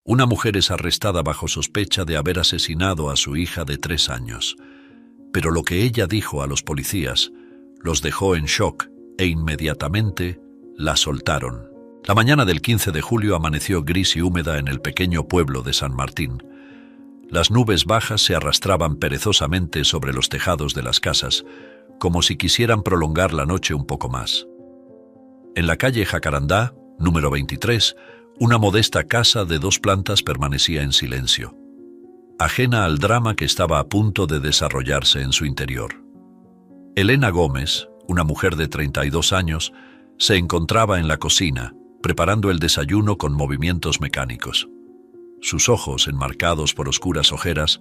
Una mujer es arrestada bajo sospecha de haber asesinado a su hija de 3 años. Pero lo que ella dijo a los policías los dejó en shock e inmediatamente la soltaron. La mañana del 15 de julio amaneció gris y húmeda en el pequeño pueblo de San Martín. Las nubes bajas se arrastraban perezosamente sobre los tejados de las casas, como si quisieran prolongar la noche un poco más. En la calle Jacarandá, número 23, una modesta casa de 2 plantas permanecía en silencio, ajena al drama que estaba a punto de desarrollarse en su interior. Elena Gómez, una mujer de 32 años, se encontraba en la cocina, preparando el desayuno con movimientos mecánicos. Sus ojos, enmarcados por oscuras ojeras,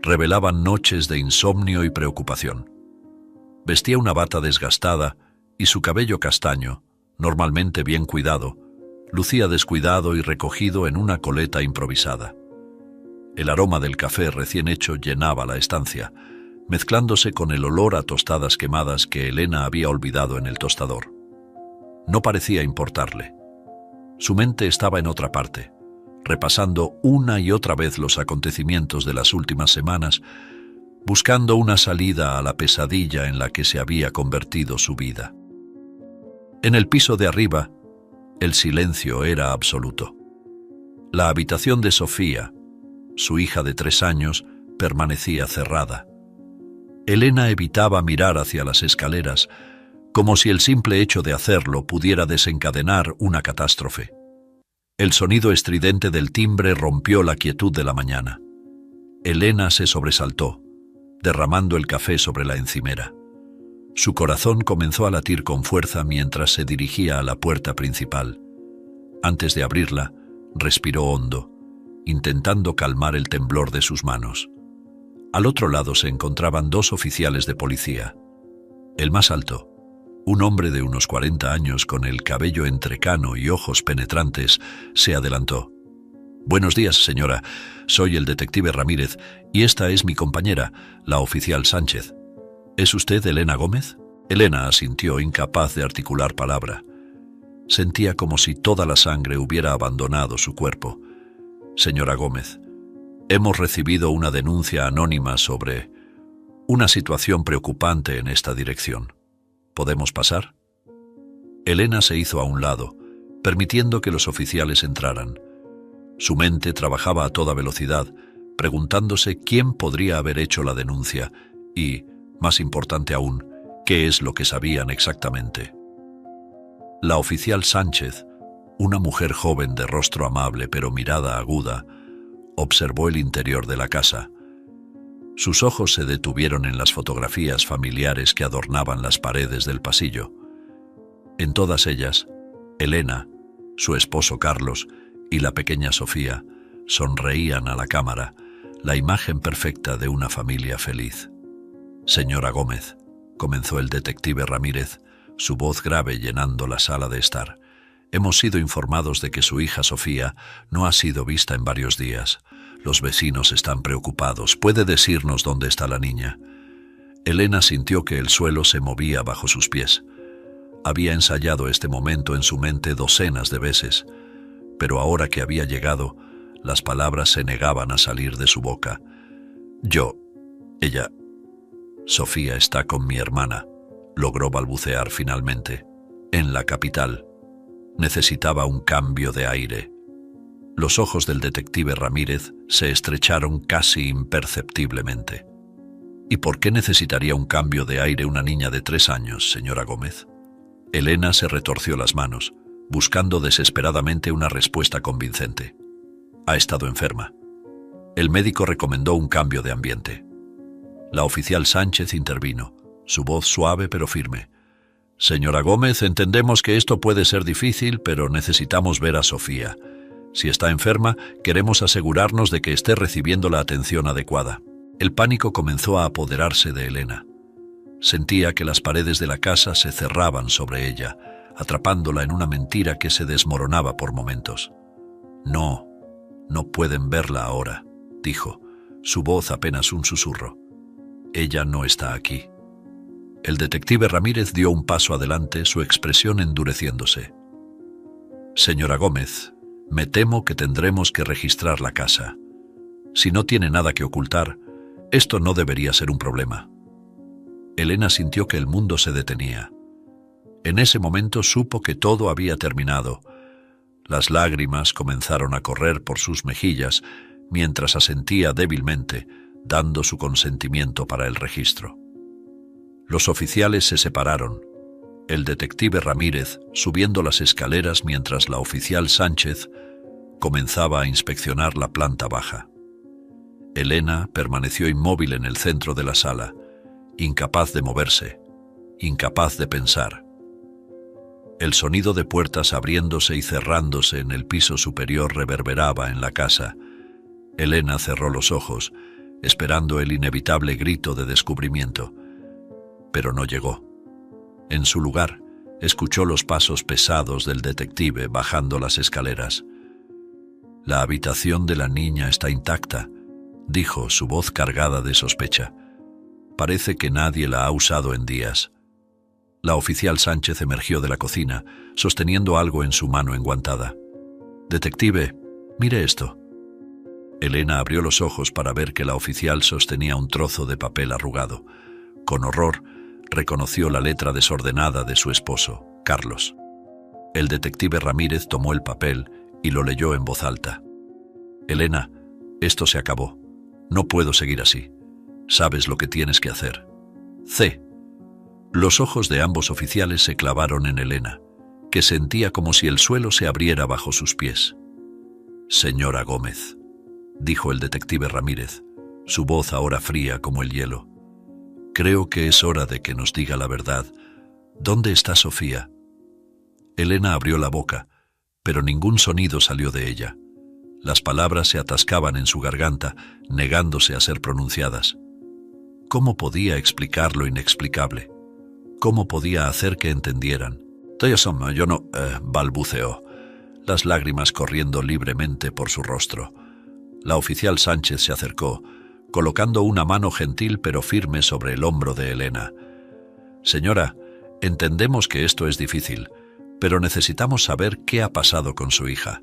revelaban noches de insomnio y preocupación. Vestía una bata desgastada y su cabello castaño, normalmente bien cuidado, lucía descuidado y recogido en una coleta improvisada. El aroma del café recién hecho llenaba la estancia, mezclándose con el olor a tostadas quemadas que Elena había olvidado en el tostador. No parecía importarle. Su mente estaba en otra parte, repasando una y otra vez los acontecimientos de las últimas semanas, buscando una salida a la pesadilla en la que se había convertido su vida. En el piso de arriba, el silencio era absoluto. La habitación de Sofía, su hija de 3 años, permanecía cerrada. Elena evitaba mirar hacia las escaleras, como si el simple hecho de hacerlo pudiera desencadenar una catástrofe. El sonido estridente del timbre rompió la quietud de la mañana. Elena se sobresaltó, derramando el café sobre la encimera. Su corazón comenzó a latir con fuerza mientras se dirigía a la puerta principal. Antes de abrirla, respiró hondo, intentando calmar el temblor de sus manos. Al otro lado se encontraban 2 oficiales de policía. El más alto, un hombre de unos 40 años con el cabello entrecano y ojos penetrantes, se adelantó. «Buenos días, señora. Soy el detective Ramírez y esta es mi compañera, la oficial Sánchez. ¿Es usted Elena Gómez?» Elena asintió, incapaz de articular palabra. Sentía como si toda la sangre hubiera abandonado su cuerpo. «Señora Gómez, hemos recibido una denuncia anónima sobre una situación preocupante en esta dirección. ¿Podemos pasar?» Elena se hizo a un lado, permitiendo que los oficiales entraran. Su mente trabajaba a toda velocidad, preguntándose quién podría haber hecho la denuncia y, más importante aún, qué es lo que sabían exactamente. La oficial Sánchez, una mujer joven de rostro amable pero mirada aguda, observó el interior de la casa. Sus ojos se detuvieron en las fotografías familiares que adornaban las paredes del pasillo. En todas ellas, Elena, su esposo Carlos y la pequeña Sofía sonreían a la cámara, la imagen perfecta de una familia feliz. «Señora Gómez», comenzó el detective Ramírez, su voz grave llenando la sala de estar, «hemos sido informados de que su hija Sofía no ha sido vista en varios días. Los vecinos están preocupados. ¿Puede decirnos dónde está la niña?» Elena sintió que el suelo se movía bajo sus pies. Había ensayado este momento en su mente docenas de veces, pero ahora que había llegado, las palabras se negaban a salir de su boca. «Ella... Sofía está con mi hermana», logró balbucear finalmente. «En la capital. Necesitaba un cambio de aire». Los ojos del detective Ramírez se estrecharon casi imperceptiblemente. «¿Y por qué necesitaría un cambio de aire una niña de 3 años, señora Gómez?» Elena se retorció las manos, buscando desesperadamente una respuesta convincente. «Ha estado enferma. El médico recomendó un cambio de ambiente». La oficial Sánchez intervino, su voz suave pero firme. «Señora Gómez, entendemos que esto puede ser difícil, pero necesitamos ver a Sofía. Si está enferma, queremos asegurarnos de que esté recibiendo la atención adecuada». El pánico comenzó a apoderarse de Elena. Sentía que las paredes de la casa se cerraban sobre ella, atrapándola en una mentira que se desmoronaba por momentos. «No pueden verla ahora», dijo, su voz apenas un susurro. «Ella no está aquí». El detective Ramírez dio un paso adelante, su expresión endureciéndose. «Señora Gómez, Me temo que tendremos que registrar la casa. Si no tiene nada que ocultar, esto no debería ser un problema. Elena sintió que el mundo se detenía. En ese momento supo que todo había terminado. Las lágrimas comenzaron a correr por sus mejillas mientras asentía débilmente, dando su consentimiento para el registro. Los oficiales se separaron. El detective Ramírez subiendo las escaleras mientras la oficial Sánchez comenzaba a inspeccionar la planta baja. Elena permaneció inmóvil en el centro de la sala, incapaz de moverse, incapaz de pensar. El sonido de puertas abriéndose y cerrándose en el piso superior reverberaba en la casa. Elena cerró los ojos, esperando el inevitable grito de descubrimiento, pero no llegó. En su lugar, escuchó los pasos pesados del detective bajando las escaleras. «La habitación de la niña está intacta», dijo, su voz cargada de sospecha. «Parece que nadie la ha usado en días». La oficial Sánchez emergió de la cocina, sosteniendo algo en su mano enguantada. «Detective, mire esto». Elena abrió los ojos para ver que la oficial sostenía un trozo de papel arrugado. Con horror, reconoció la letra desordenada de su esposo, Carlos. El detective Ramírez tomó el papel y lo leyó en voz alta. «Elena, esto se acabó. No puedo seguir así. Sabes lo que tienes que hacer. C». Los ojos de ambos oficiales se clavaron en Elena, que sentía como si el suelo se abriera bajo sus pies. «Señora Gómez», dijo el detective Ramírez, su voz ahora fría como el hielo. «Creo que es hora de que nos diga la verdad. ¿Dónde está Sofía?» Elena abrió la boca, pero ningún sonido salió de ella. Las palabras se atascaban en su garganta, negándose a ser pronunciadas. ¿Cómo podía explicar lo inexplicable? ¿Cómo podía hacer que entendieran? Yo no, balbuceó, las lágrimas corriendo libremente por su rostro. La oficial Sánchez se acercó, colocando una mano gentil pero firme sobre el hombro de Elena. «Señora, entendemos que esto es difícil, pero necesitamos saber qué ha pasado con su hija.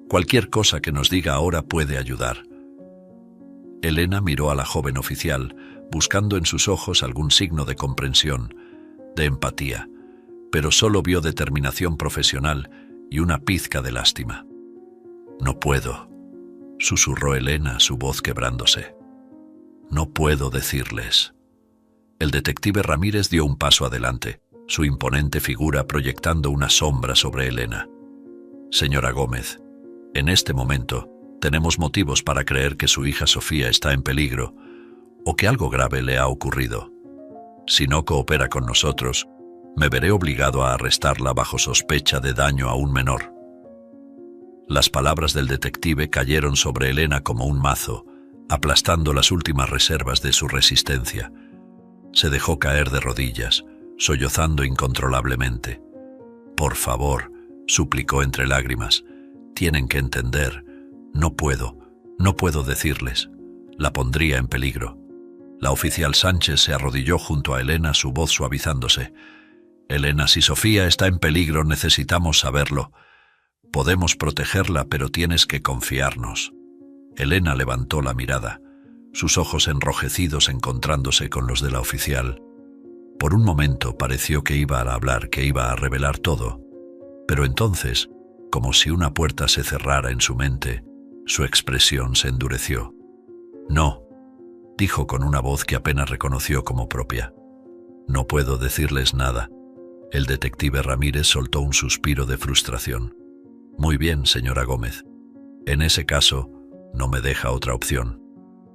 Cualquier cosa que nos diga ahora puede ayudar». Elena miró a la joven oficial, buscando en sus ojos algún signo de comprensión, de empatía, pero solo vio determinación profesional y una pizca de lástima. «No puedo», susurró Elena, su voz quebrándose. «No puedo decirles». El detective Ramírez dio un paso adelante, su imponente figura proyectando una sombra sobre Elena. «Señora Gómez, en este momento tenemos motivos para creer que su hija Sofía está en peligro o que algo grave le ha ocurrido. Si no coopera con nosotros, me veré obligado a arrestarla bajo sospecha de daño a un menor». Las palabras del detective cayeron sobre Elena como un mazo, aplastando las últimas reservas de su resistencia. Se dejó caer de rodillas, sollozando incontrolablemente. «Por favor», suplicó entre lágrimas, «tienen que entender. No puedo decirles. La pondría en peligro». La oficial Sánchez se arrodilló junto a Elena, su voz suavizándose. «Elena, si Sofía está en peligro, necesitamos saberlo. Podemos protegerla, pero tienes que confiarnos». Elena levantó la mirada, sus ojos enrojecidos encontrándose con los de la oficial. Por un momento pareció que iba a hablar, que iba a revelar todo, pero entonces, como si una puerta se cerrara en su mente, su expresión se endureció. «No», dijo con una voz que apenas reconoció como propia. «No puedo decirles nada». El detective Ramírez soltó un suspiro de frustración. «Muy bien, señora Gómez. En ese caso, no me deja otra opción».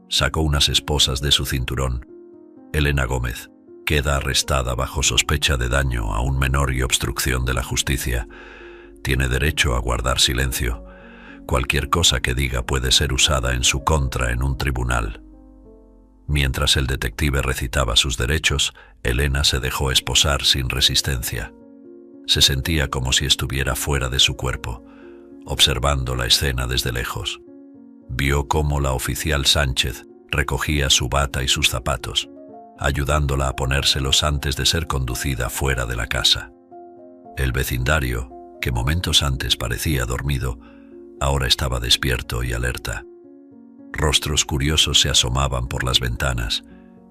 Sacó unas esposas de su cinturón. «Elena Gómez queda arrestada bajo sospecha de daño a un menor y obstrucción de la justicia. Tiene derecho a guardar silencio. Cualquier cosa que diga puede ser usada en su contra en un tribunal». Mientras el detective recitaba sus derechos, Elena se dejó esposar sin resistencia. Se sentía como si estuviera fuera de su cuerpo, observando la escena desde lejos. Vio cómo la oficial Sánchez recogía su bata y sus zapatos, ayudándola a ponérselos antes de ser conducida fuera de la casa. El vecindario, que momentos antes parecía dormido, Ahora estaba despierto y alerta. Rostros curiosos se asomaban por las ventanas,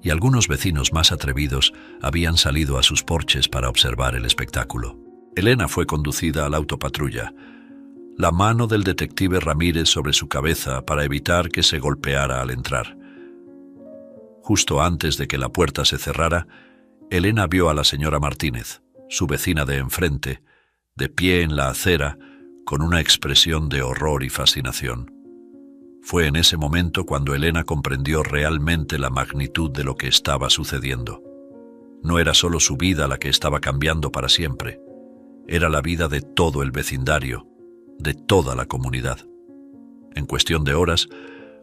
y algunos vecinos más atrevidos habían salido a sus porches para observar el espectáculo. Elena fue conducida a la autopatrulla, la mano del detective Ramírez sobre su cabeza para evitar que se golpeara al entrar. Justo antes de que la puerta se cerrara, Elena vio a la señora Martínez, su vecina de enfrente, de pie en la acera, con una expresión de horror y fascinación. Fue en ese momento cuando Elena comprendió realmente la magnitud de lo que estaba sucediendo. No era solo su vida la que estaba cambiando para siempre, era la vida de todo el vecindario, de toda la comunidad. En cuestión de horas,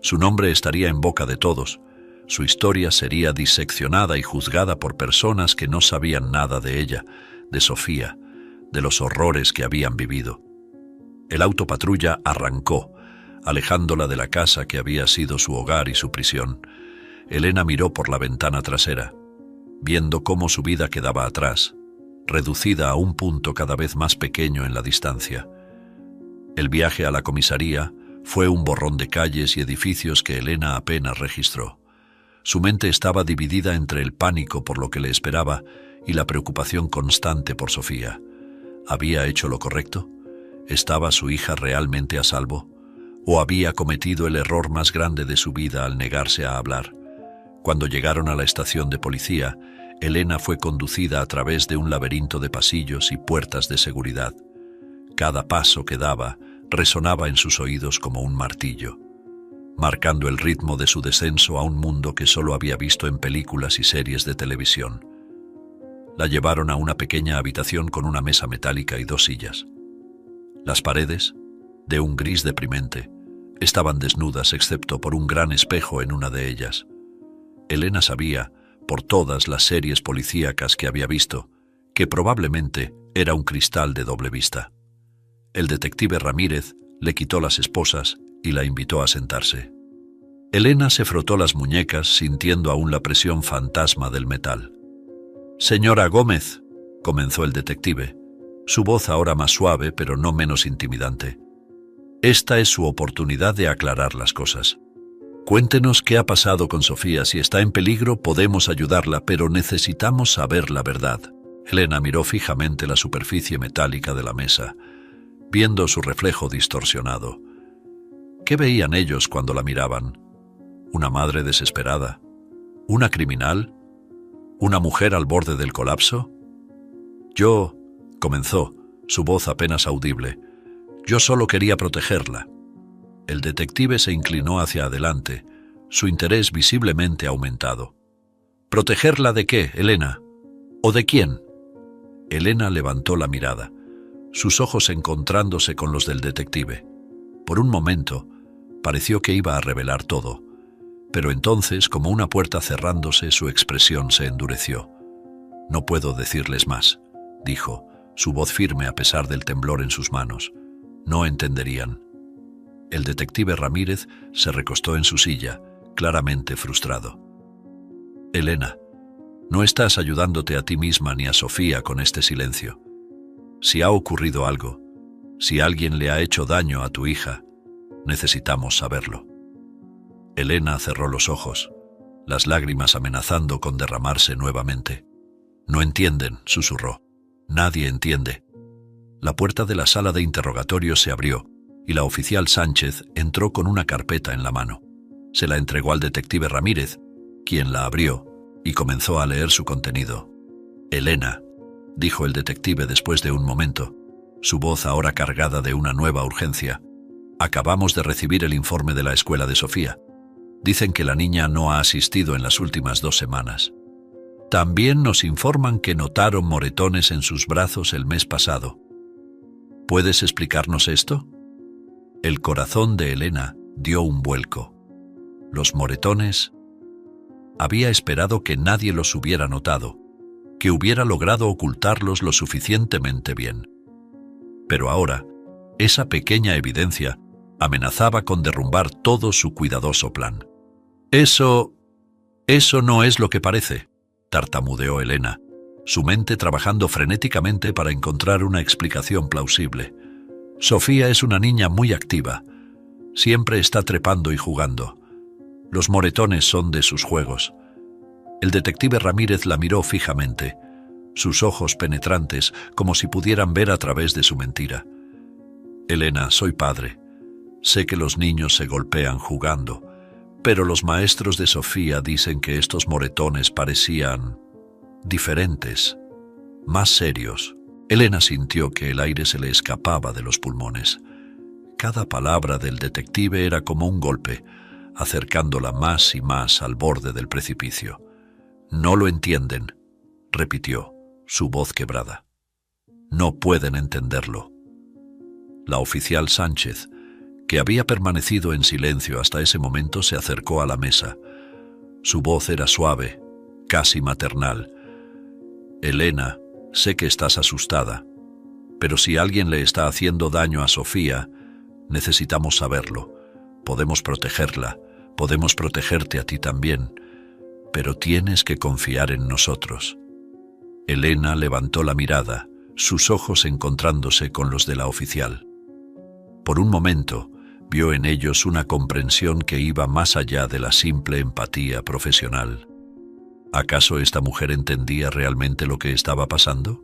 su nombre estaría en boca de todos, su historia sería diseccionada y juzgada por personas que no sabían nada de ella, de Sofía, de los horrores que habían vivido. El autopatrulla arrancó, alejándola de la casa que había sido su hogar y su prisión. Elena miró por la ventana trasera, viendo cómo su vida quedaba atrás, reducida a un punto cada vez más pequeño en la distancia. El viaje a la comisaría fue un borrón de calles y edificios que Elena apenas registró. Su mente estaba dividida entre el pánico por lo que le esperaba y la preocupación constante por Sofía. ¿Había hecho lo correcto? ¿Estaba su hija realmente a salvo? ¿O había cometido el error más grande de su vida al negarse a hablar? Cuando llegaron a la estación de policía, Elena fue conducida a través de un laberinto de pasillos y puertas de seguridad. Cada paso que daba resonaba en sus oídos como un martillo, marcando el ritmo de su descenso a un mundo que solo había visto en películas y series de televisión. La llevaron a una pequeña habitación con una mesa metálica y 2 sillas. Las paredes, de un gris deprimente, estaban desnudas excepto por un gran espejo en una de ellas. Elena sabía, por todas las series policíacas que había visto, que probablemente era un cristal de doble vista. El detective Ramírez le quitó las esposas y la invitó a sentarse. Elena se frotó las muñecas sintiendo aún la presión fantasma del metal. «Señora Gómez», comenzó el detective, su voz ahora más suave pero no menos intimidante. «Esta es su oportunidad de aclarar las cosas. Cuéntenos qué ha pasado con Sofía. Si está en peligro, podemos ayudarla, pero necesitamos saber la verdad». Elena miró fijamente la superficie metálica de la mesa, viendo su reflejo distorsionado. ¿Qué veían ellos cuando la miraban? ¿Una madre desesperada? ¿Una criminal? ¿Una mujer al borde del colapso? «Yo», comenzó, su voz apenas audible, «yo solo quería protegerla». El detective se inclinó hacia adelante, su interés visiblemente aumentado. «¿Protegerla de qué, Elena? ¿O de quién?» Elena levantó la mirada, sus ojos encontrándose con los del detective. Por un momento, pareció que iba a revelar todo, pero entonces, como una puerta cerrándose, su expresión se endureció. «No puedo decirles más», dijo, su voz firme a pesar del temblor en sus manos. «No entenderían». El detective Ramírez se recostó en su silla, claramente frustrado. «Elena, no estás ayudándote a ti misma ni a Sofía con este silencio. Si ha ocurrido algo, si alguien le ha hecho daño a tu hija, necesitamos saberlo». Elena cerró los ojos, las lágrimas amenazando con derramarse nuevamente. «No entienden», susurró. «Nadie entiende». La puerta de la sala de interrogatorios se abrió y la oficial Sánchez entró con una carpeta en la mano. Se la entregó al detective Ramírez, quien la abrió y comenzó a leer su contenido. «Elena», dijo el detective después de un momento, su voz ahora cargada de una nueva urgencia, «acabamos de recibir el informe de la escuela de Sofía. Dicen que la niña no ha asistido en las últimas 2 semanas. También nos informan que notaron moretones en sus brazos el mes pasado. ¿Puedes explicarnos esto?» El corazón de Elena dio un vuelco. Los moretones... Había esperado que nadie los hubiera notado, que hubiera logrado ocultarlos lo suficientemente bien. Pero ahora, esa pequeña evidencia amenazaba con derrumbar todo su cuidadoso plan. Eso no es lo que parece», tartamudeó Elena, su mente trabajando frenéticamente para encontrar una explicación plausible. Sofía es una niña muy activa. Siempre está trepando y jugando. Los moretones son de sus juegos. El detective Ramírez la miró fijamente, sus ojos penetrantes, como si pudieran ver a través de su mentira. Elena, soy padre. Sé que los niños se golpean jugando, pero los maestros de Sofía dicen que estos moretones parecían diferentes, más serios. Elena sintió que el aire se le escapaba de los pulmones. Cada palabra del detective era como un golpe, acercándola más y más al borde del precipicio. No lo entienden, repitió, su voz quebrada. No pueden entenderlo. La oficial Sánchez, que había permanecido en silencio hasta ese momento, se acercó a la mesa. Su voz era suave, casi maternal. Elena, sé que estás asustada, pero si alguien le está haciendo daño a Sofía, necesitamos saberlo. Podemos protegerla, podemos protegerte a ti también, pero tienes que confiar en nosotros. Elena levantó la mirada, sus ojos encontrándose con los de la oficial. Por un momento, vio en ellos una comprensión que iba más allá de la simple empatía profesional. ¿Acaso esta mujer entendía realmente lo que estaba pasando?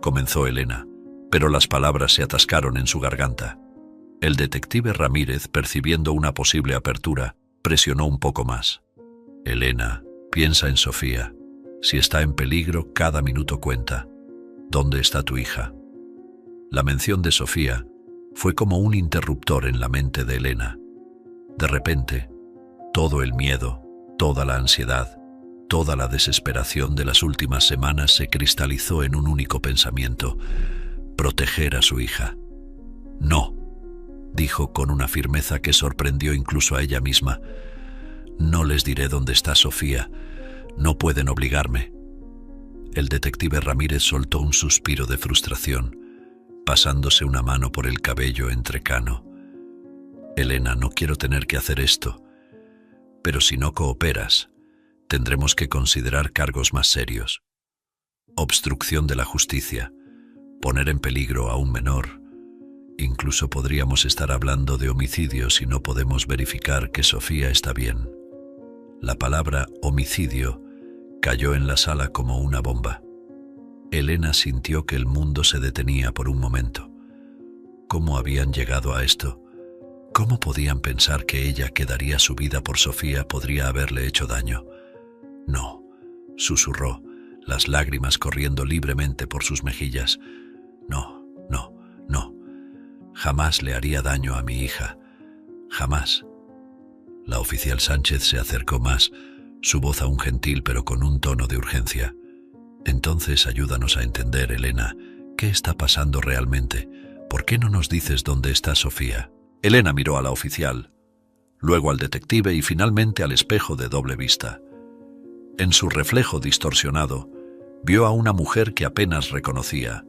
Comenzó Elena, pero las palabras se atascaron en su garganta. El detective Ramírez, percibiendo una posible apertura, presionó un poco más. Elena, piensa en Sofía. Si está en peligro, cada minuto cuenta. ¿Dónde está tu hija? La mención de Sofía fue como un interruptor en la mente de Elena. De repente, todo el miedo, toda la ansiedad, toda la desesperación de las últimas semanas se cristalizó en un único pensamiento: proteger a su hija. No, dijo con una firmeza que sorprendió incluso a ella misma. No les diré dónde está Sofía. No pueden obligarme. El detective Ramírez soltó un suspiro de frustración, pasándose una mano por el cabello entrecano. Elena, no quiero tener que hacer esto, pero si no cooperas, tendremos que considerar cargos más serios. Obstrucción de la justicia, poner en peligro a un menor. Incluso podríamos estar hablando de homicidio si no podemos verificar que Sofía está bien. La palabra homicidio cayó en la sala como una bomba. Elena sintió que el mundo se detenía por un momento. ¿Cómo habían llegado a esto? ¿Cómo podían pensar que ella, que daría su vida por Sofía, podría haberle hecho daño? No, susurró, las lágrimas corriendo libremente por sus mejillas. No, no, no. Jamás le haría daño a mi hija. Jamás. La oficial Sánchez se acercó más, su voz aún gentil pero con un tono de urgencia. Entonces ayúdanos a entender, Elena, ¿qué está pasando realmente? ¿Por qué no nos dices dónde está Sofía? Elena miró a la oficial, luego al detective y finalmente al espejo de doble vista. En su reflejo distorsionado, vio a una mujer que apenas reconocía,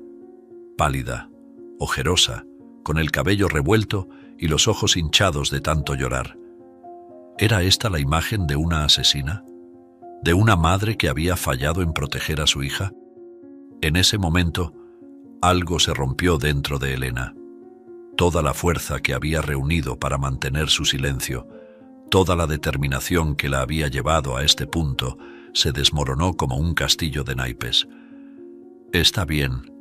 pálida, ojerosa, con el cabello revuelto y los ojos hinchados de tanto llorar. ¿Era esta la imagen de una asesina? ¿De una madre que había fallado en proteger a su hija? En ese momento, algo se rompió dentro de Elena. Toda la fuerza que había reunido para mantener su silencio, toda la determinación que la había llevado a este punto, se desmoronó como un castillo de naipes. «Está bien»,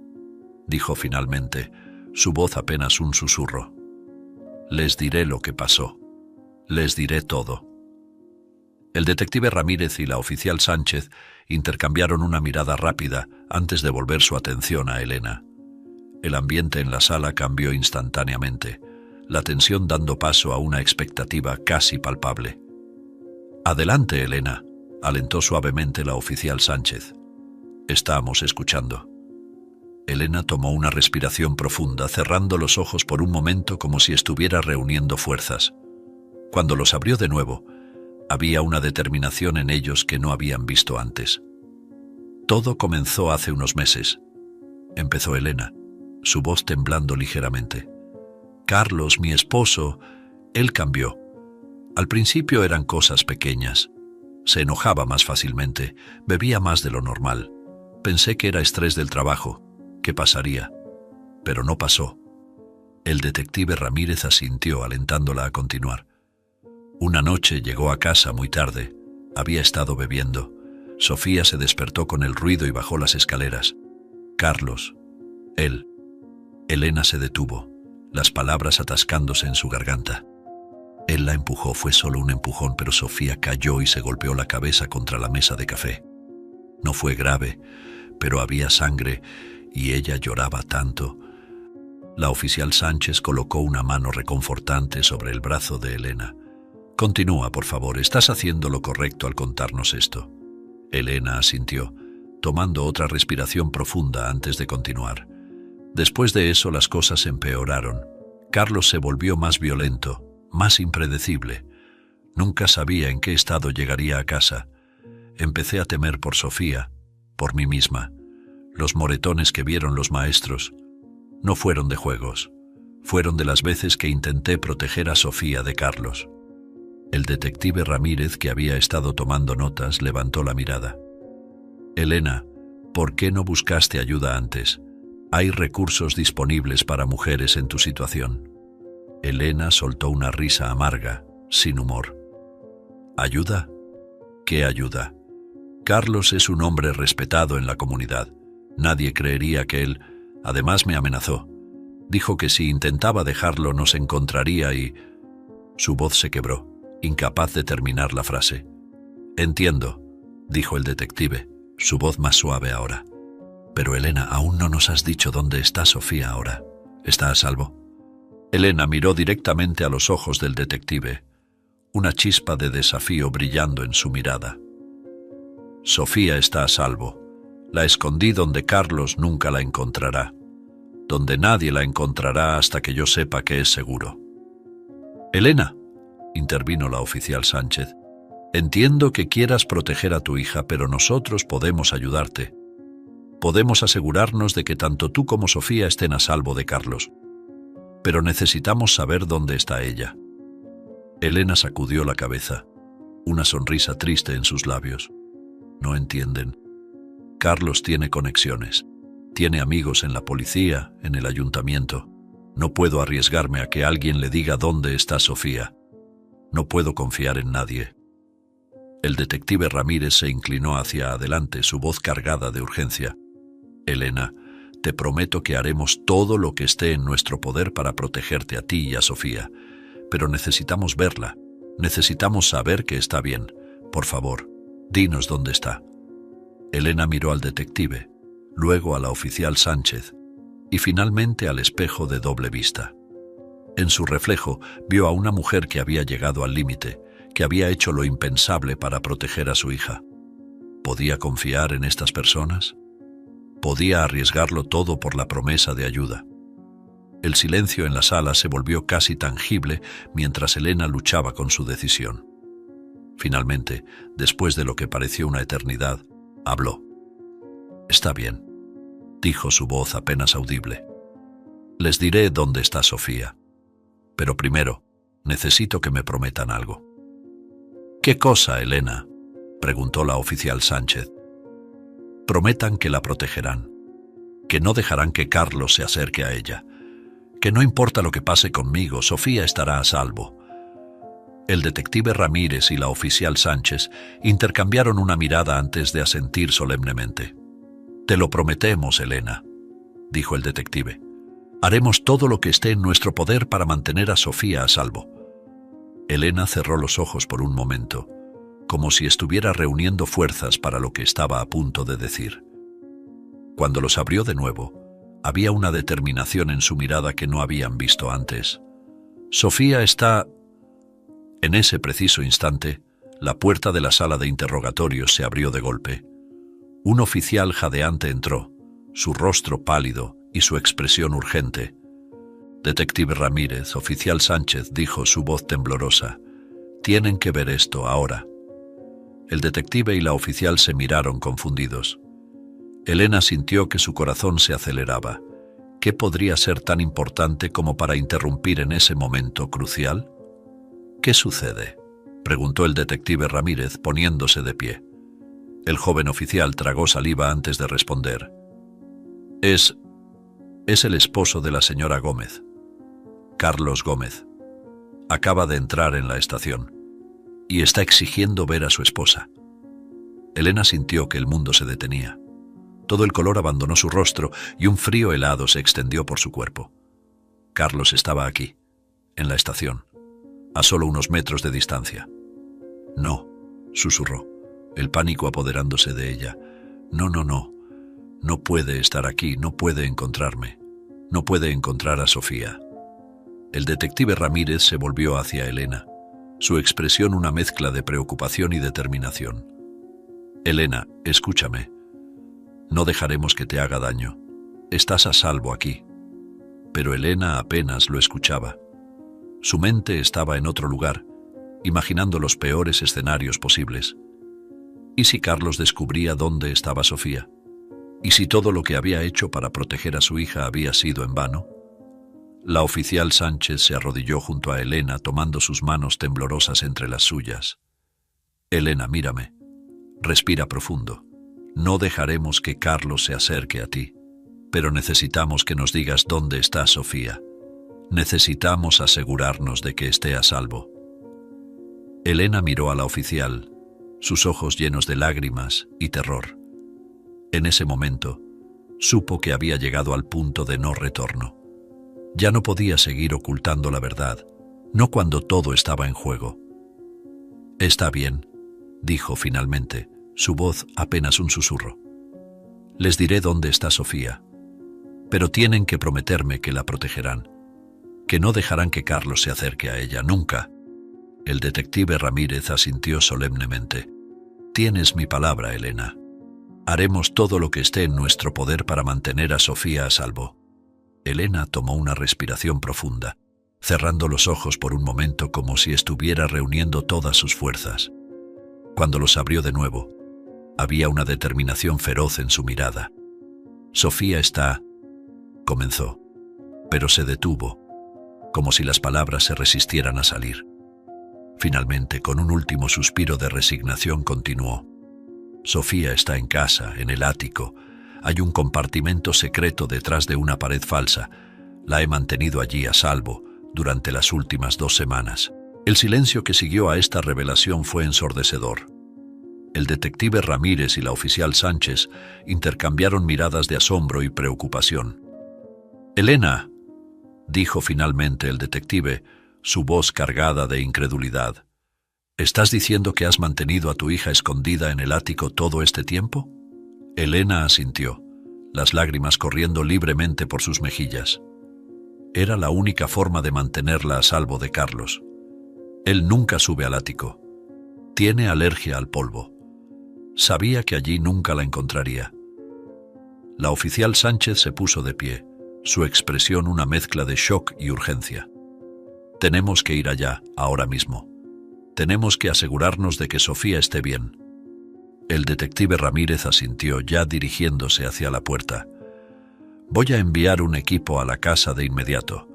dijo finalmente, su voz apenas un susurro. «Les diré lo que pasó. Les diré todo». El detective Ramírez y la oficial Sánchez intercambiaron una mirada rápida antes de volver su atención a Elena. El ambiente en la sala cambió instantáneamente, la tensión dando paso a una expectativa casi palpable. «Adelante, Elena», alentó suavemente la oficial Sánchez. «Estamos escuchando». Elena tomó una respiración profunda, cerrando los ojos por un momento como si estuviera reuniendo fuerzas. Cuando los abrió de nuevo, había una determinación en ellos que no habían visto antes. «Todo comenzó hace unos meses», empezó Elena, su voz temblando ligeramente. «Carlos, mi esposo, él cambió. Al principio eran cosas pequeñas. Se enojaba más fácilmente, bebía más de lo normal. Pensé que era estrés del trabajo. ¿Qué pasaría? pero no pasó. El detective Ramírez asintió, alentándola a continuar. Una noche llegó a casa muy tarde. Había estado bebiendo. Sofía se despertó con el ruido y bajó las escaleras. Carlos, él. Elena se detuvo, las palabras atascándose en su garganta. Él la empujó, fue solo un empujón, pero Sofía cayó y se golpeó la cabeza contra la mesa de café. No fue grave, pero había sangre y ella lloraba tanto. La oficial Sánchez colocó una mano reconfortante sobre el brazo de Elena. Continúa, por favor, estás haciendo lo correcto al contarnos esto. Elena asintió, tomando otra respiración profunda antes de continuar. Después de eso las cosas empeoraron. Carlos se volvió más violento, más impredecible. Nunca sabía en qué estado llegaría a casa. Empecé a temer por Sofía, por mí misma. Los moretones que vieron los maestros no fueron de juegos, fueron de las veces que intenté proteger a Sofía de Carlos. El detective Ramírez, que había estado tomando notas, levantó la mirada. Elena, ¿por qué no buscaste ayuda antes? Hay recursos disponibles para mujeres en tu situación. Elena soltó una risa amarga, sin humor. ¿Ayuda? ¿Qué ayuda? Carlos es un hombre respetado en la comunidad. Nadie creería que él... Además me amenazó. Dijo que si intentaba dejarlo nos encontraría y... Su voz se quebró, incapaz de terminar la frase. Entiendo, dijo el detective, su voz más suave ahora. Pero Elena, aún no nos has dicho dónde está Sofía ahora. ¿Está a salvo? Elena miró directamente a los ojos del detective, una chispa de desafío brillando en su mirada. Sofía está a salvo. La escondí donde Carlos nunca la encontrará, donde nadie la encontrará hasta que yo sepa que es seguro. Elena, intervino la oficial Sánchez, entiendo que quieras proteger a tu hija, pero nosotros podemos ayudarte. Podemos asegurarnos de que tanto tú como Sofía estén a salvo de Carlos. Pero necesitamos saber dónde está ella. Elena sacudió la cabeza, una sonrisa triste en sus labios. No entienden. Carlos tiene conexiones. Tiene amigos en la policía, en el ayuntamiento. No puedo arriesgarme a que alguien le diga dónde está Sofía. No puedo confiar en nadie. El detective Ramírez se inclinó hacia adelante, su voz cargada de urgencia. Elena, te prometo que haremos todo lo que esté en nuestro poder para protegerte a ti y a Sofía. Pero necesitamos verla. Necesitamos saber que está bien. Por favor, dinos dónde está. Elena miró al detective, luego a la oficial Sánchez y finalmente al espejo de doble vista. En su reflejo vio a una mujer que había llegado al límite, que había hecho lo impensable para proteger a su hija. ¿Podía confiar en estas personas? Podía arriesgarlo todo por la promesa de ayuda. El silencio en la sala se volvió casi tangible mientras Elena luchaba con su decisión. Finalmente, después de lo que pareció una eternidad, habló. Está bien, dijo su voz apenas audible. Les diré dónde está Sofía. Pero primero, necesito que me prometan algo. ¿Qué cosa, Elena?, preguntó la oficial Sánchez. Prometan que la protegerán, que no dejarán que Carlos se acerque a ella, que no importa lo que pase conmigo, Sofía estará a salvo. El detective Ramírez y la oficial Sánchez intercambiaron una mirada antes de asentir solemnemente. Te lo prometemos, Elena, dijo el detective. Haremos todo lo que esté en nuestro poder para mantener a Sofía a salvo. Elena cerró los ojos por un momento, como si estuviera reuniendo fuerzas para lo que estaba a punto de decir. Cuando los abrió de nuevo, había una determinación en su mirada que no habían visto antes. Sofía está... En ese preciso instante, la puerta de la sala de interrogatorios se abrió de golpe. Un oficial jadeante entró, su rostro pálido y su expresión urgente. Detective Ramírez, oficial Sánchez, dijo su voz temblorosa. Tienen que ver esto ahora. El detective y la oficial se miraron confundidos. Elena sintió que su corazón se aceleraba. ¿Qué podría ser tan importante como para interrumpir en ese momento crucial? ¿Qué sucede?, preguntó el detective Ramírez poniéndose de pie. El joven oficial tragó saliva antes de responder. Es Es el esposo de la señora Gómez, Carlos Gómez. Acaba de entrar en la estación y está exigiendo ver a su esposa. Elena sintió que el mundo se detenía. Todo el color abandonó su rostro y un frío helado se extendió por su cuerpo. Carlos estaba aquí, en la estación, a solo unos metros de distancia. No, susurró, el pánico apoderándose de ella. No, no, no. No puede estar aquí, no puede encontrarme. No puede encontrar a Sofía. El detective Ramírez se volvió hacia Elena, su expresión una mezcla de preocupación y determinación. Elena, escúchame. No dejaremos que te haga daño. Estás a salvo aquí. Pero Elena apenas lo escuchaba. Su mente estaba en otro lugar, imaginando los peores escenarios posibles. ¿Y si Carlos descubría dónde estaba Sofía? ¿Y si todo lo que había hecho para proteger a su hija había sido en vano? La oficial Sánchez se arrodilló junto a Elena, tomando sus manos temblorosas entre las suyas. Elena, mírame. Respira profundo. No dejaremos que Carlos se acerque a ti, pero necesitamos que nos digas dónde está Sofía. Necesitamos asegurarnos de que esté a salvo. Elena miró a la oficial, sus ojos llenos de lágrimas y terror. En ese momento, supo que había llegado al punto de no retorno. Ya no podía seguir ocultando la verdad, no cuando todo estaba en juego. Está bien, dijo finalmente, su voz apenas un susurro. Les diré dónde está Sofía, pero tienen que prometerme que la protegerán, que no dejarán que Carlos se acerque a ella, nunca. El detective Ramírez asintió solemnemente. Tienes mi palabra, Elena. Haremos todo lo que esté en nuestro poder para mantener a Sofía a salvo. Elena tomó una respiración profunda, cerrando los ojos por un momento como si estuviera reuniendo todas sus fuerzas. Cuando los abrió de nuevo, había una determinación feroz en su mirada. Sofía está... comenzó, pero se detuvo, como si las palabras se resistieran a salir. Finalmente, con un último suspiro de resignación, continuó. Sofía está en casa, en el ático. Hay un compartimento secreto detrás de una pared falsa. La he mantenido allí a salvo durante las últimas 2 semanas. El silencio que siguió a esta revelación fue ensordecedor. El detective Ramírez y la oficial Sánchez intercambiaron miradas de asombro y preocupación. «Elena», dijo finalmente el detective, su voz cargada de incredulidad. «¿Estás diciendo que has mantenido a tu hija escondida en el ático todo este tiempo?» Elena asintió, las lágrimas corriendo libremente por sus mejillas. Era la única forma de mantenerla a salvo de Carlos. Él nunca sube al ático. Tiene alergia al polvo. Sabía que allí nunca la encontraría. La oficial Sánchez se puso de pie, su expresión una mezcla de shock y urgencia. «Tenemos que ir allá, ahora mismo. Tenemos que asegurarnos de que Sofía esté bien». El detective Ramírez asintió, ya dirigiéndose hacia la puerta. «Voy a enviar un equipo a la casa de inmediato.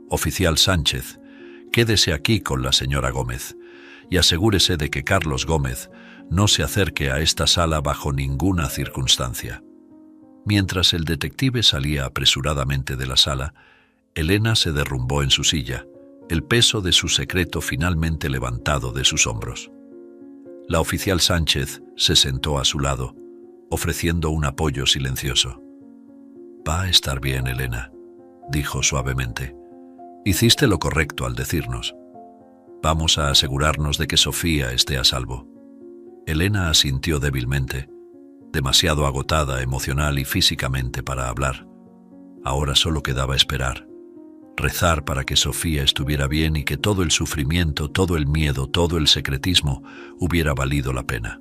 Oficial Sánchez, quédese aquí con la señora Gómez y asegúrese de que Carlos Gómez no se acerque a esta sala bajo ninguna circunstancia». Mientras el detective salía apresuradamente de la sala, Elena se derrumbó en su silla, el peso de su secreto finalmente levantado de sus hombros. La oficial Sánchez se sentó a su lado, ofreciendo un apoyo silencioso. «Va a estar bien, Elena», dijo suavemente. «Hiciste lo correcto al decirnos. Vamos a asegurarnos de que Sofía esté a salvo». Elena asintió débilmente, demasiado agotada emocional y físicamente para hablar. Ahora solo quedaba esperar, rezar para que Sofía estuviera bien y que todo el sufrimiento, todo el miedo, todo el secretismo hubiera valido la pena.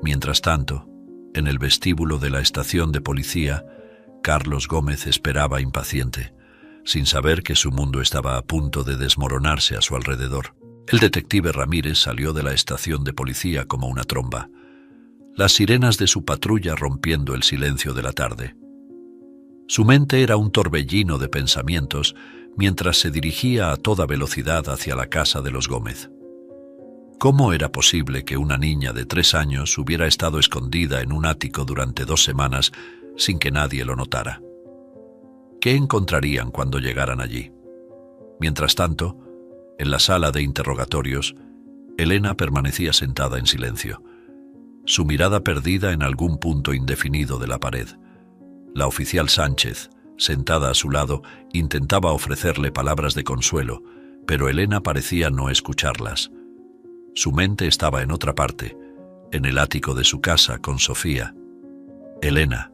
Mientras tanto, en el vestíbulo de la estación de policía, Carlos Gómez esperaba impaciente, sin saber que su mundo estaba a punto de desmoronarse a su alrededor. El detective Ramírez salió de la estación de policía como una tromba, las sirenas de su patrulla rompiendo el silencio de la tarde. Su mente era un torbellino de pensamientos mientras se dirigía a toda velocidad hacia la casa de los Gómez. ¿Cómo era posible que una niña de 3 años hubiera estado escondida en un ático durante 2 semanas sin que nadie lo notara? ¿Qué encontrarían cuando llegaran allí? Mientras tanto, en la sala de interrogatorios, Elena permanecía sentada en silencio, su mirada perdida en algún punto indefinido de la pared. La oficial Sánchez, sentada a su lado, intentaba ofrecerle palabras de consuelo, pero Elena parecía no escucharlas. Su mente estaba en otra parte, en el ático de su casa con Sofía. «Elena»,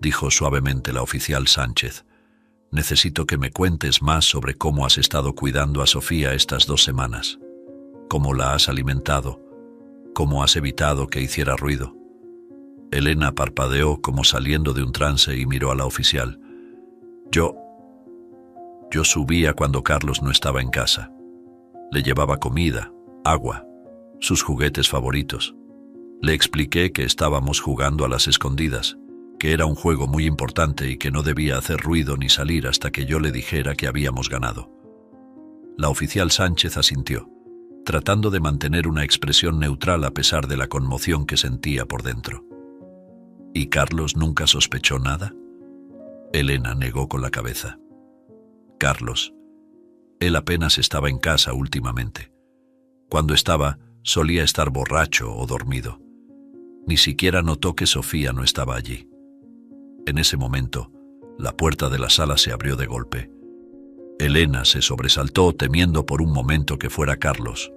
dijo suavemente la oficial Sánchez, «necesito que me cuentes más sobre cómo has estado cuidando a Sofía estas 2 semanas. Cómo la has alimentado, cómo has evitado que hiciera ruido». Elena parpadeó como saliendo de un trance y miró a la oficial. Yo subía cuando Carlos no estaba en casa. Le llevaba comida, agua, sus juguetes favoritos. Le expliqué que estábamos jugando a las escondidas, que era un juego muy importante y que no debía hacer ruido ni salir hasta que yo le dijera que habíamos ganado. La oficial Sánchez asintió, tratando de mantener una expresión neutral a pesar de la conmoción que sentía por dentro. ¿Y Carlos nunca sospechó nada? Elena negó con la cabeza. Carlos. Él apenas estaba en casa últimamente. Cuando estaba, solía estar borracho o dormido. Ni siquiera notó que Sofía no estaba allí. En ese momento, la puerta de la sala se abrió de golpe. Elena se sobresaltó temiendo por un momento que fuera Carlos,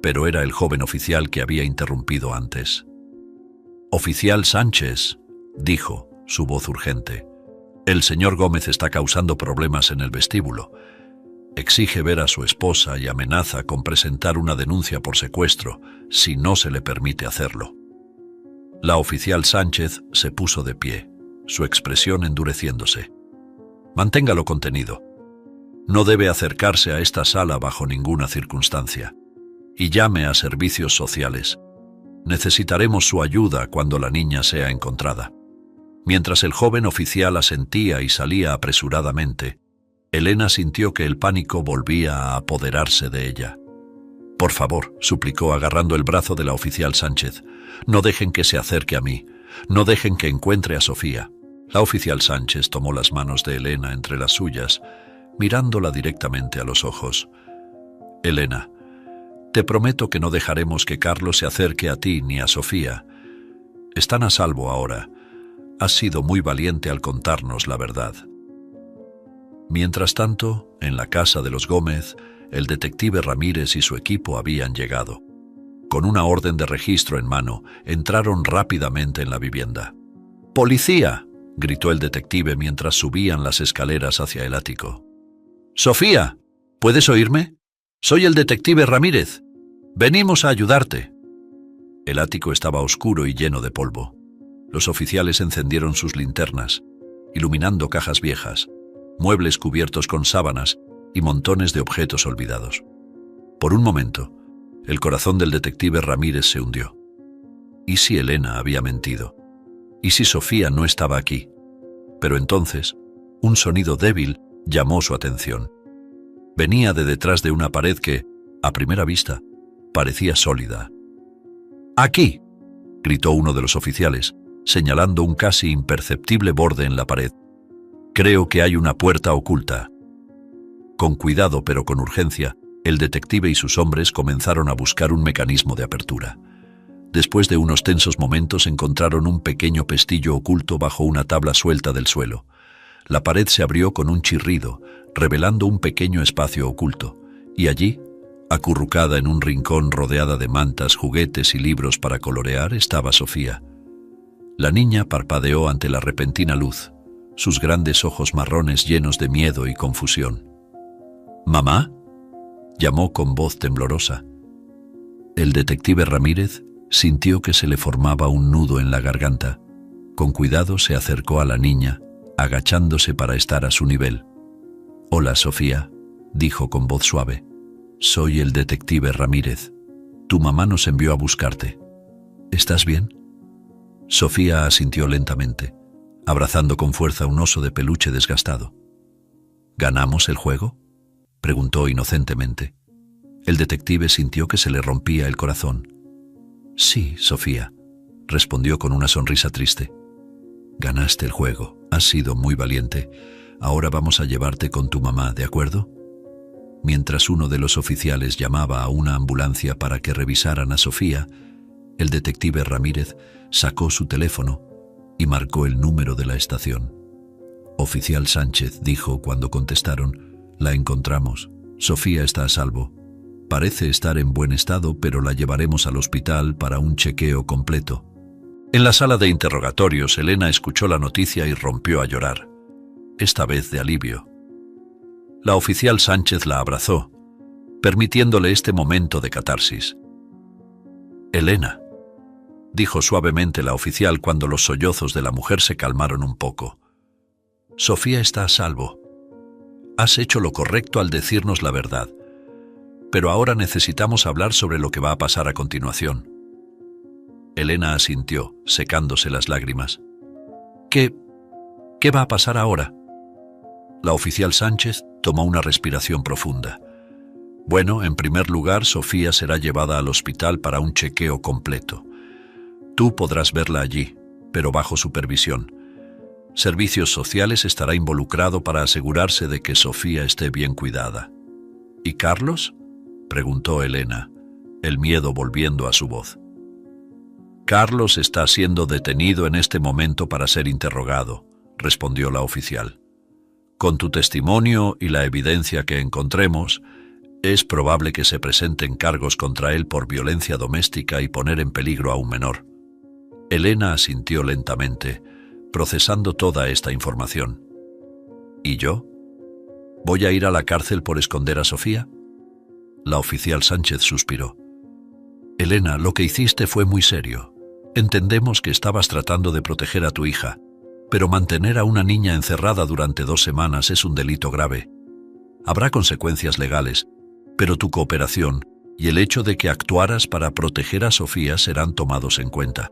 pero era el joven oficial que había interrumpido antes. «Oficial Sánchez», dijo, su voz urgente, «el señor Gómez está causando problemas en el vestíbulo. Exige ver a su esposa y amenaza con presentar una denuncia por secuestro si no se le permite hacerlo». La oficial Sánchez se puso de pie, su expresión endureciéndose. «Manténgalo contenido. No debe acercarse a esta sala bajo ninguna circunstancia. Y llame a servicios sociales. Necesitaremos su ayuda cuando la niña sea encontrada». Mientras el joven oficial asentía y salía apresuradamente, Elena sintió que el pánico volvía a apoderarse de ella. «Por favor», suplicó agarrando el brazo de la oficial Sánchez, «no dejen que se acerque a mí, no dejen que encuentre a Sofía». La oficial Sánchez tomó las manos de Elena entre las suyas, mirándola directamente a los ojos. «Elena, te prometo que no dejaremos que Carlos se acerque a ti ni a Sofía. Están a salvo ahora. Has sido muy valiente al contarnos la verdad». Mientras tanto, en la casa de los Gómez, el detective Ramírez y su equipo habían llegado. Con una orden de registro en mano, entraron rápidamente en la vivienda. «¡Policía!», gritó el detective mientras subían las escaleras hacia el ático. «Sofía, ¿puedes oírme? Soy el detective Ramírez. Venimos a ayudarte». El ático estaba oscuro y lleno de polvo. Los oficiales encendieron sus linternas, iluminando cajas viejas, muebles cubiertos con sábanas y montones de objetos olvidados. Por un momento, el corazón del detective Ramírez se hundió. ¿Y si Elena había mentido? ¿Y si Sofía no estaba aquí? Pero entonces, un sonido débil llamó su atención. Venía de detrás de una pared que, a primera vista, parecía sólida. «¡Aquí!», gritó uno de los oficiales, señalando un casi imperceptible borde en la pared. «Creo que hay una puerta oculta». Con cuidado pero con urgencia, el detective y sus hombres comenzaron a buscar un mecanismo de apertura. Después de unos tensos momentos encontraron un pequeño pestillo oculto bajo una tabla suelta del suelo. La pared se abrió con un chirrido, revelando un pequeño espacio oculto, y allí, acurrucada en un rincón rodeada de mantas, juguetes y libros para colorear, estaba Sofía. La niña parpadeó ante la repentina luz, sus grandes ojos marrones llenos de miedo y confusión. «¿Mamá?», llamó con voz temblorosa. El detective Ramírez sintió que se le formaba un nudo en la garganta. Con cuidado se acercó a la niña, agachándose para estar a su nivel. «Hola, Sofía», dijo con voz suave. «Soy el detective Ramírez. Tu mamá nos envió a buscarte. ¿Estás bien?». Sofía asintió lentamente, abrazando con fuerza un oso de peluche desgastado. «¿Ganamos el juego?», preguntó inocentemente. El detective sintió que se le rompía el corazón. «Sí, Sofía», respondió con una sonrisa triste. «Ganaste el juego, has sido muy valiente, Ahora vamos a llevarte con tu mamá, ¿de acuerdo? Mientras uno de los oficiales llamaba a una ambulancia para que revisaran a Sofía, el detective Ramírez sacó su teléfono y marcó el número de la estación. Oficial Sánchez dijo cuando contestaron: la encontramos. Sofía está a salvo. Parece estar en buen estado, pero la llevaremos al hospital para un chequeo completo. En la sala de interrogatorios, Elena escuchó la noticia y rompió a llorar, esta vez de alivio. La oficial Sánchez la abrazó, permitiéndole este momento de catarsis. «Elena», dijo suavemente la oficial cuando los sollozos de la mujer se calmaron un poco. «Sofía está a salvo. Has hecho lo correcto al decirnos la verdad, pero ahora necesitamos hablar sobre lo que va a pasar a continuación». Elena asintió, secándose las lágrimas. ¿Qué va a pasar ahora? La oficial Sánchez tomó una respiración profunda. Bueno, en primer lugar, Sofía será llevada al hospital para un chequeo completo. Tú podrás verla allí, pero bajo supervisión. Servicios Sociales estará involucrado para asegurarse de que Sofía esté bien cuidada. ¿Y Carlos?, preguntó Elena, el miedo volviendo a su voz. Carlos está siendo detenido en este momento para ser interrogado, respondió la oficial. Con tu testimonio y la evidencia que encontremos, es probable que se presenten cargos contra él por violencia doméstica y poner en peligro a un menor. Elena asintió lentamente, procesando toda esta información. ¿Y yo? ¿Voy a ir a la cárcel por esconder a Sofía? La oficial Sánchez suspiró. Elena, lo que hiciste fue muy serio. Entendemos que estabas tratando de proteger a tu hija, pero mantener a una niña encerrada durante 2 semanas es un delito grave. Habrá consecuencias legales, pero tu cooperación y el hecho de que actuaras para proteger a Sofía serán tomados en cuenta.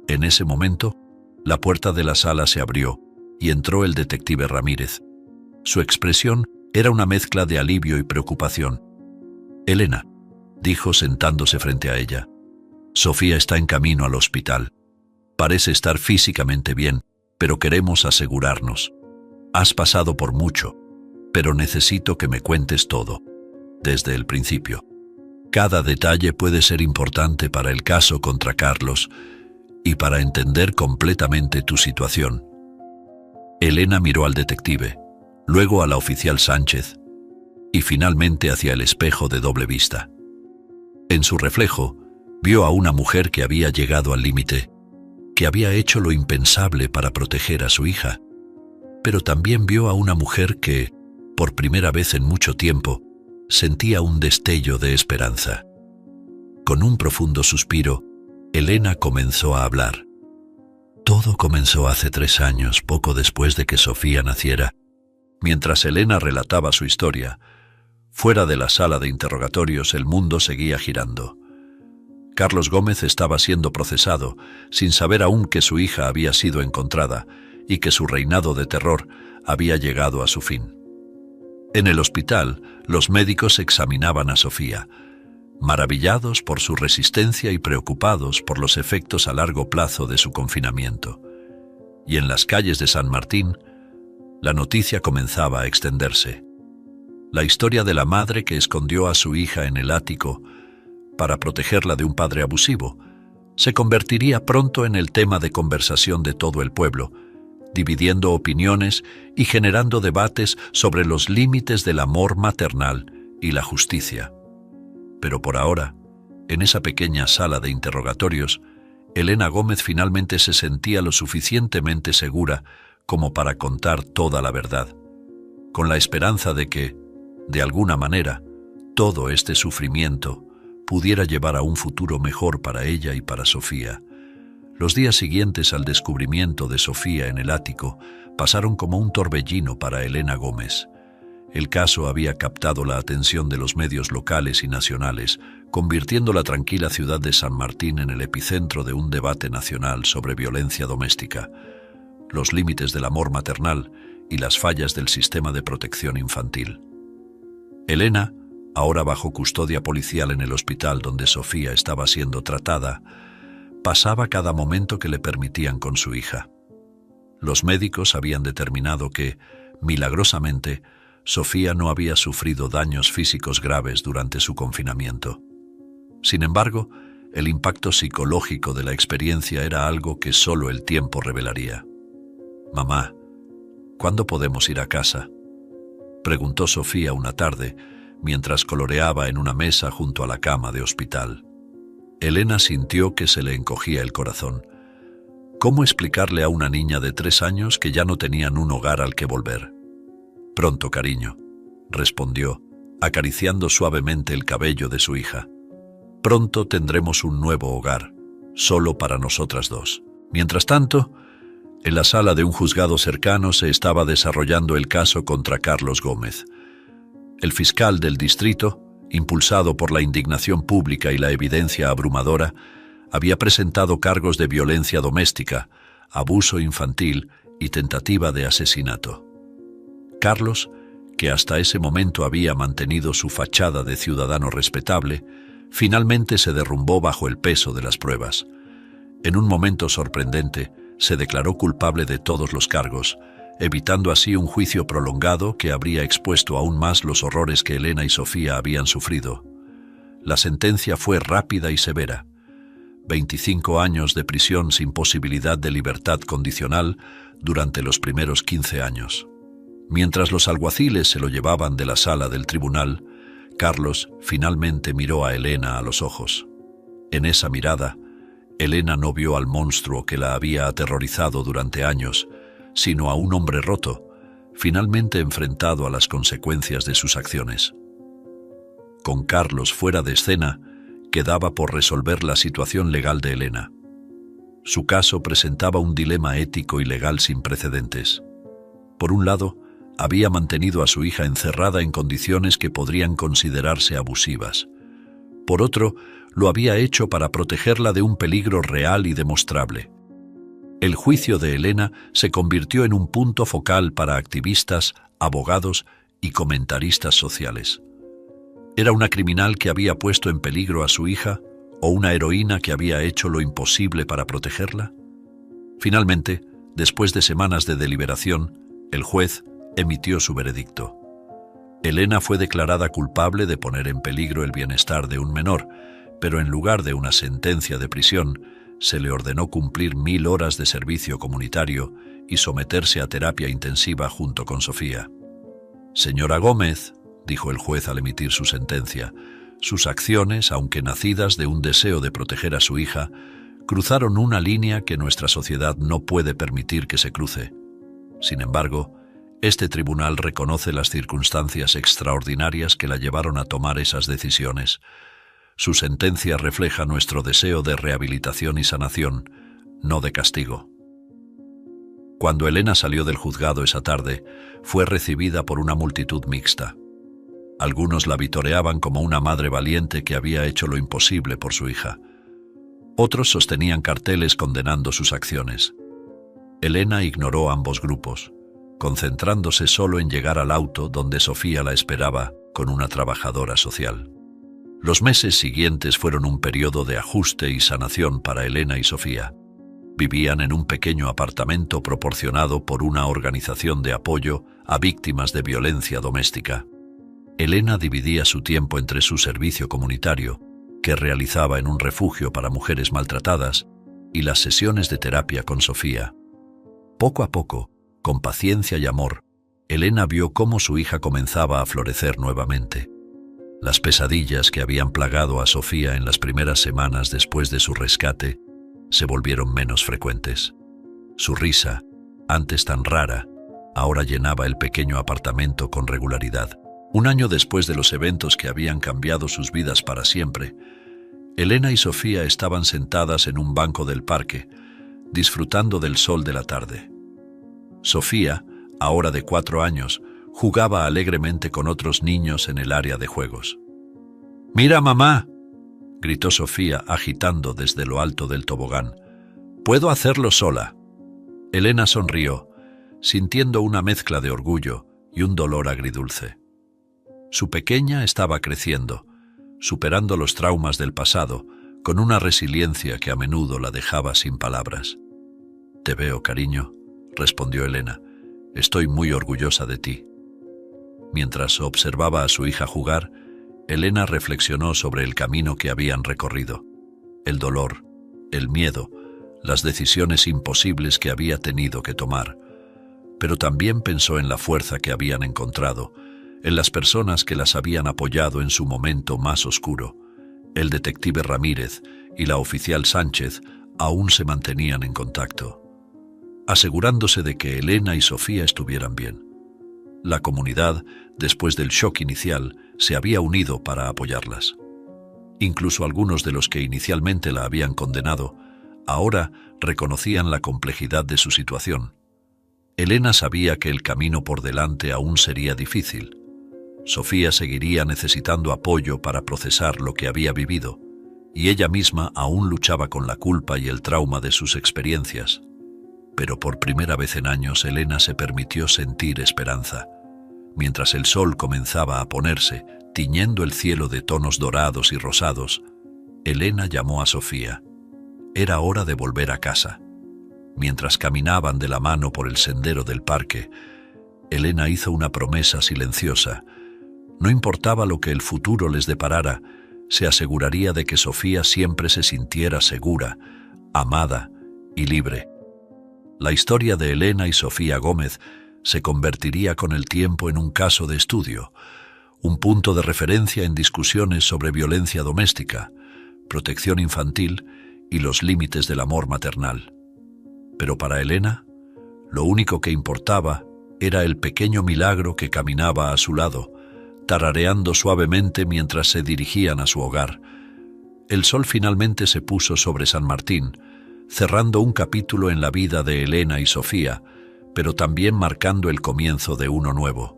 En ese momento, la puerta de la sala se abrió y entró el detective Ramírez. Su expresión era una mezcla de alivio y preocupación. Elena, dijo sentándose frente a ella, Sofía está en camino al hospital. Parece estar físicamente bien, pero queremos asegurarnos. Has pasado por mucho, pero necesito que me cuentes todo, desde el principio. Cada detalle puede ser importante para el caso contra Carlos y para entender completamente tu situación. Elena miró al detective, luego a la oficial Sánchez y finalmente hacia el espejo de doble vista. En su reflejo, vio a una mujer que había llegado al límite, que había hecho lo impensable para proteger a su hija, pero también vio a una mujer que, por primera vez en mucho tiempo, sentía un destello de esperanza. Con un profundo suspiro, Elena comenzó a hablar. Todo comenzó hace 3 años, poco después de que Sofía naciera. Mientras Elena relataba su historia, fuera de la sala de interrogatorios el mundo seguía girando. Carlos Gómez estaba siendo procesado, sin saber aún que su hija había sido encontrada y que su reinado de terror había llegado a su fin. En el hospital, los médicos examinaban a Sofía, maravillados por su resistencia y preocupados por los efectos a largo plazo de su confinamiento. Y en las calles de San Martín, la noticia comenzaba a extenderse. La historia de la madre que escondió a su hija en el ático para protegerla de un padre abusivo se convertiría pronto en el tema de conversación de todo el pueblo, dividiendo opiniones y generando debates sobre los límites del amor maternal y la justicia. Pero por ahora, en esa pequeña sala de interrogatorios, Elena Gómez finalmente se sentía lo suficientemente segura como para contar toda la verdad, con la esperanza de que, de alguna manera, todo este sufrimiento pudiera llevar a un futuro mejor para ella y para Sofía. Los días siguientes al descubrimiento de Sofía en el ático pasaron como un torbellino para Elena Gómez. El caso había captado la atención de los medios locales y nacionales, convirtiendo la tranquila ciudad de San Martín en el epicentro de un debate nacional sobre violencia doméstica, los límites del amor maternal y las fallas del sistema de protección infantil. Elena, ahora bajo custodia policial en el hospital donde Sofía estaba siendo tratada, pasaba cada momento que le permitían con su hija. Los médicos habían determinado que, Milagrosamente, Sofía no había sufrido daños físicos graves durante su confinamiento. Sin embargo, el impacto psicológico de la experiencia era algo que solo el tiempo revelaría. «Mamá, ¿cuándo podemos ir a casa?», preguntó Sofía una tarde, mientras coloreaba en una mesa junto a la cama de hospital. Elena sintió que se le encogía el corazón. ¿Cómo explicarle a una niña de 3 años que ya no tenían un hogar al que volver? «Pronto, cariño», respondió, acariciando suavemente el cabello de su hija. «Pronto tendremos un nuevo hogar, solo para nosotras dos». Mientras tanto, en la sala de un juzgado cercano se estaba desarrollando el caso contra Carlos Gómez. El fiscal del distrito, impulsado por la indignación pública y la evidencia abrumadora, había presentado cargos de violencia doméstica, abuso infantil y tentativa de asesinato. Carlos, que hasta ese momento había mantenido su fachada de ciudadano respetable, finalmente se derrumbó bajo el peso de las pruebas. En un momento sorprendente, se declaró culpable de todos los cargos, evitando así un juicio prolongado que habría expuesto aún más los horrores que Elena y Sofía habían sufrido. La sentencia fue rápida y severa. 25 años de prisión sin posibilidad de libertad condicional durante los primeros 15 años. Mientras los alguaciles se lo llevaban de la sala del tribunal, Carlos finalmente miró a Elena a los ojos. En esa mirada, Elena no vio al monstruo que la había aterrorizado durante años, sino a un hombre roto, finalmente enfrentado a las consecuencias de sus acciones. Con Carlos fuera de escena, quedaba por resolver la situación legal de Elena. Su caso presentaba un dilema ético y legal sin precedentes. Por un lado, había mantenido a su hija encerrada en condiciones que podrían considerarse abusivas. Por otro, lo había hecho para protegerla de un peligro real y demostrable. El juicio de Elena se convirtió en un punto focal para activistas, abogados y comentaristas sociales. ¿Era una criminal que había puesto en peligro a su hija o una heroína que había hecho lo imposible para protegerla? Finalmente, después de semanas de deliberación, el juez emitió su veredicto. Elena fue declarada culpable de poner en peligro el bienestar de un menor, pero en lugar de una sentencia de prisión, se le ordenó cumplir 1000 horas de servicio comunitario y someterse a terapia intensiva junto con Sofía. «Señora Gómez», dijo el juez al emitir su sentencia, sus acciones, aunque nacidas de un deseo de proteger a su hija, cruzaron una línea que nuestra sociedad no puede permitir que se cruce. Sin embargo, este tribunal reconoce las circunstancias extraordinarias que la llevaron a tomar esas decisiones. Su sentencia refleja nuestro deseo de rehabilitación y sanación, no de castigo. Cuando Elena salió del juzgado esa tarde, fue recibida por una multitud mixta. Algunos la vitoreaban como una madre valiente que había hecho lo imposible por su hija. Otros sostenían carteles condenando sus acciones. Elena ignoró ambos grupos, concentrándose solo en llegar al auto donde Sofía la esperaba con una trabajadora social. Los meses siguientes fueron un periodo de ajuste y sanación para Elena y Sofía. Vivían en un pequeño apartamento proporcionado por una organización de apoyo a víctimas de violencia doméstica. Elena dividía su tiempo entre su servicio comunitario, que realizaba en un refugio para mujeres maltratadas, y las sesiones de terapia con Sofía. Poco a poco, con paciencia y amor, Elena vio cómo su hija comenzaba a florecer nuevamente. Las pesadillas que habían plagado a Sofía en las primeras semanas después de su rescate se volvieron menos frecuentes. Su risa, antes tan rara, ahora llenaba el pequeño apartamento con regularidad. Un año después de los eventos que habían cambiado sus vidas para siempre, Elena y Sofía estaban sentadas en un banco del parque, disfrutando del sol de la tarde. Sofía, ahora de 4 años, jugaba alegremente con otros niños en el área de juegos. «¡Mira, mamá!», gritó Sofía agitando desde lo alto del tobogán. «¡Puedo hacerlo sola!». Elena sonrió, sintiendo una mezcla de orgullo y un dolor agridulce. Su pequeña estaba creciendo, superando los traumas del pasado, con una resiliencia que a menudo la dejaba sin palabras. «Te veo, cariño», respondió Elena. Estoy muy orgullosa de ti. Mientras observaba a su hija jugar, Elena reflexionó sobre el camino que habían recorrido, el dolor, el miedo, las decisiones imposibles que había tenido que tomar, pero también pensó en la fuerza que habían encontrado, en las personas que las habían apoyado en su momento más oscuro. El detective Ramírez y la oficial Sánchez aún se mantenían en contacto, asegurándose de que Elena y Sofía estuvieran bien. La comunidad, después del shock inicial, se había unido para apoyarlas. Incluso algunos de los que inicialmente la habían condenado, ahora reconocían la complejidad de su situación. Elena sabía que el camino por delante aún sería difícil. Sofía seguiría necesitando apoyo para procesar lo que había vivido, y ella misma aún luchaba con la culpa y el trauma de sus experiencias. Pero por primera vez en años Elena se permitió sentir esperanza. Mientras el sol comenzaba a ponerse, tiñendo el cielo de tonos dorados y rosados, Elena llamó a Sofía. Era hora de volver a casa. Mientras caminaban de la mano por el sendero del parque, Elena hizo una promesa silenciosa. No importaba lo que el futuro les deparara, se aseguraría de que Sofía siempre se sintiera segura, amada y libre. La historia de Elena y Sofía Gómez se convertiría con el tiempo en un caso de estudio, un punto de referencia en discusiones sobre violencia doméstica, protección infantil y los límites del amor maternal. Pero para Elena, lo único que importaba era el pequeño milagro que caminaba a su lado, tarareando suavemente mientras se dirigían a su hogar. El sol finalmente se puso sobre San Martín, cerrando un capítulo en la vida de Elena y Sofía, pero también marcando el comienzo de uno nuevo.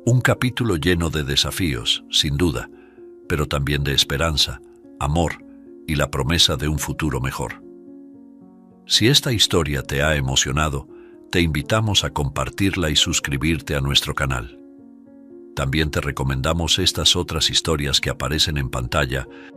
Un capítulo lleno de desafíos, sin duda, pero también de esperanza, amor y la promesa de un futuro mejor. Si esta historia te ha emocionado, te invitamos a compartirla y suscribirte a nuestro canal. También te recomendamos estas otras historias que aparecen en pantalla